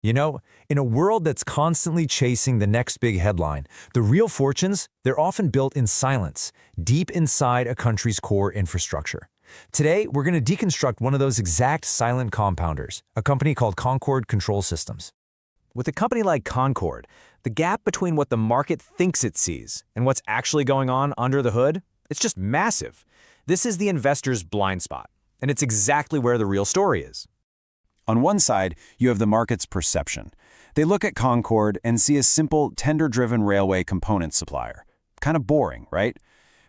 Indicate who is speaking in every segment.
Speaker 1: You know, in a world that's constantly chasing the next big headline, the real fortunes, they're often built in silence, deep inside a country's core infrastructure. Today, we're going to deconstruct one of those exact silent compounders, a company called Concord Control Systems.
Speaker 2: With a company like Concord, the gap between what the market thinks it sees and what's actually going on under the hood, it's just massive. This is the investor's blind spot, and it's exactly where the real story is.
Speaker 3: On one side, you have the market's perception. They look at Concord and see a simple, tender-driven railway component supplier. Kind of boring, right?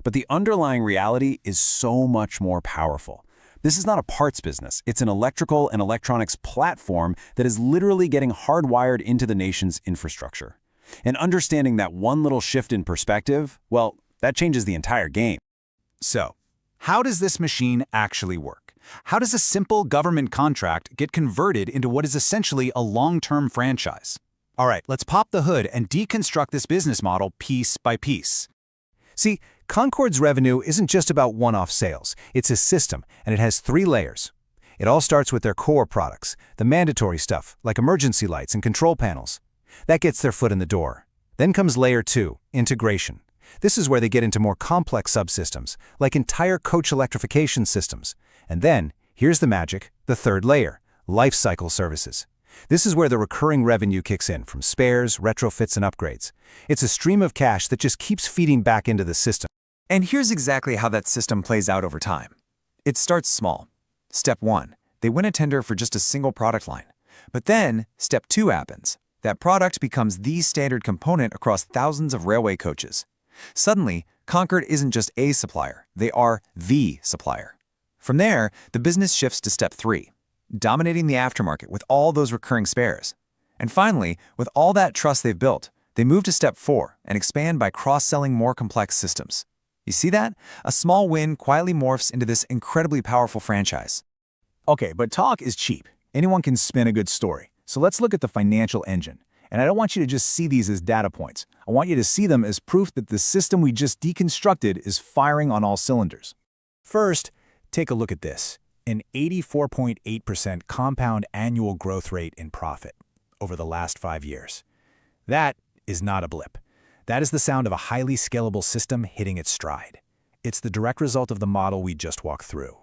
Speaker 3: But the underlying reality is so much more powerful. This is not a parts business. It's an electrical and electronics platform that is literally getting hardwired into the nation's infrastructure. And understanding that one little shift in perspective, well, that changes the entire game.
Speaker 4: So, how does this machine actually work? How does a simple government contract get converted into what is essentially a long-term franchise? All right, let's pop the hood and deconstruct this business model piece by piece. See, Concord's revenue isn't just about one-off sales. It's a system, and it has 3 layers. It all starts with their core products, the mandatory stuff, like emergency lights and control panels. That gets their foot in the door. Then comes Layer 2, integration. This is where they get into more complex subsystems, like entire coach electrification systems. And then, here's the magic, the 3rd layer, lifecycle services. This is where the recurring revenue kicks in from spares, retrofits, and upgrades. It's a stream of cash that just keeps feeding back into the system.
Speaker 5: And here's exactly how that system plays out over time. It starts small. Step 1, they win a tender for just a single product line. But then, Step 2 happens. That product becomes the standard component across thousands of railway coaches. Suddenly, Concord isn't just a supplier, they are the supplier. From there, the business shifts to Step 3, dominating the aftermarket with all those recurring spares. And finally, with all that trust they've built, they move to Step 4 and expand by cross-selling more complex systems. You see that? A small win quietly morphs into this incredibly powerful franchise.
Speaker 4: Okay, but talk is cheap. Anyone can spin a good story. So let's look at the financial engine. And I don't want you to just see these as data points. I want you to see them as proof that the system we just deconstructed is firing on all cylinders. First, take a look at this. An 84.8% compound annual growth rate in profit over the last 5 years. That is not a blip. That is the sound of a highly scalable system hitting its stride. It's the direct result of the model we just walked through.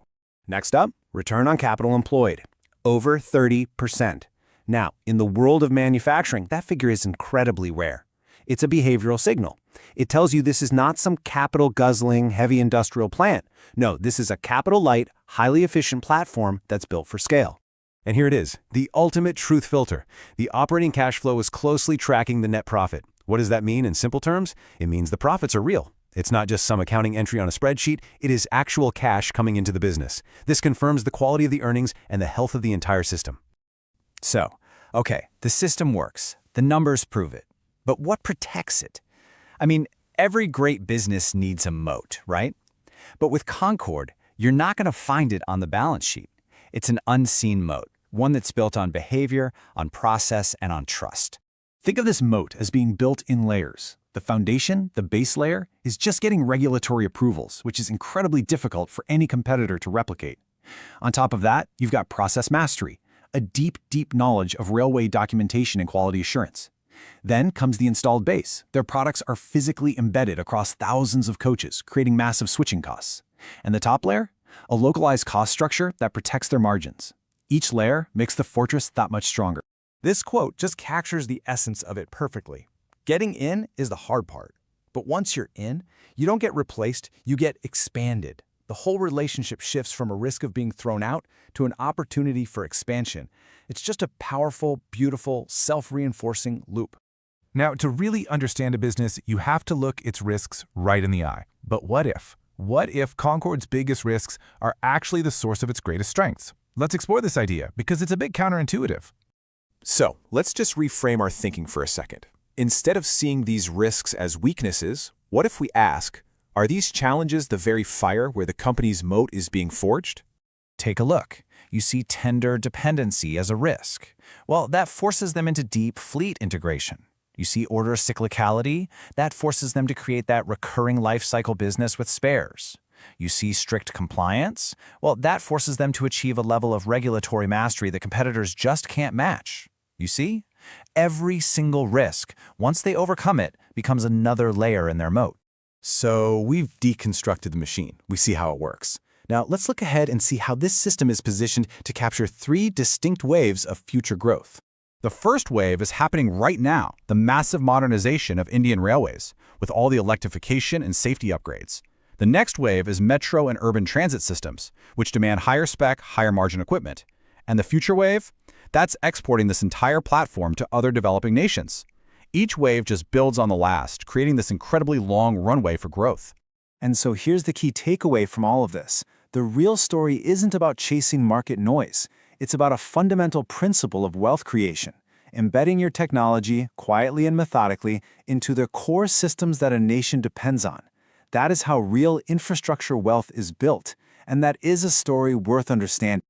Speaker 4: Next up, return on capital employed. Over 30%. Now, in the world of manufacturing, that figure is incredibly rare. It's a behavioral signal. It tells you this is not some capital-guzzling, heavy industrial plant. No, this is a capital-light, highly efficient platform that's built for scale. And here it is, the ultimate truth filter. The operating cash flow is closely tracking the net profit. What does that mean in simple terms? It means the profits are real. It's not just some accounting entry on a spreadsheet, it is actual cash coming into the business. This confirms the quality of the earnings and the health of the entire system.
Speaker 5: So, okay, the system works. The numbers prove it. But what protects it? I mean, every great business needs a moat, right? But with Concord, you're not going to find it on the balance sheet. It's an unseen moat, one that's built on behavior, on process, and on trust.
Speaker 4: Think of this moat as being built in layers. The foundation, the base layer, is just getting regulatory approvals, which is incredibly difficult for any competitor to replicate. On top of that, you've got process mastery, a deep, deep knowledge of railway documentation and quality assurance. Then comes the installed base. Their products are physically embedded across thousands of coaches, creating massive switching costs. And the top layer? A localized cost structure that protects their margins. Each layer makes the fortress that much stronger.
Speaker 2: This quote just captures the essence of it perfectly. Getting in is the hard part. But once you're in, you don't get replaced, you get expanded. The whole relationship shifts from a risk of being thrown out to an opportunity for expansion. It's just a powerful, beautiful, self-reinforcing loop.
Speaker 6: Now, to really understand a business, you have to look its risks right in the eye. But what if? What if Concord's biggest risks are actually the source of its greatest strengths? Let's explore this idea, because it's a bit counterintuitive.
Speaker 7: So, let's just reframe our thinking for a second. Instead of seeing these risks as weaknesses, what if we ask, are these challenges the very fire where the company's moat is being forged?
Speaker 4: Take a look. You see tender dependency as a risk. Well, that forces them into deep fleet integration. You see order cyclicality. That forces them to create that recurring lifecycle business with spares. You see strict compliance. Well, that forces them to achieve a level of regulatory mastery that competitors just can't match.
Speaker 1: You see? Every single risk, once they overcome it, becomes another layer in their moat.
Speaker 2: So we've deconstructed the machine. We see how it works. Now let's look ahead and see how this system is positioned to capture 3 distinct waves of future growth.
Speaker 3: The first wave is happening right now, the massive modernization of Indian railways, with all the electrification and safety upgrades. The next wave is metro and urban transit systems, which demand higher spec, higher margin equipment. And the future wave? That's exporting this entire platform to other developing nations. Each wave just builds on the last, creating this incredibly long runway for growth.
Speaker 4: And so here's the key takeaway from all of this. The real story isn't about chasing market noise. It's about a fundamental principle of wealth creation, embedding your technology quietly and methodically into the core systems that a nation depends on. That is how real infrastructure wealth is built, and that is a story worth understanding.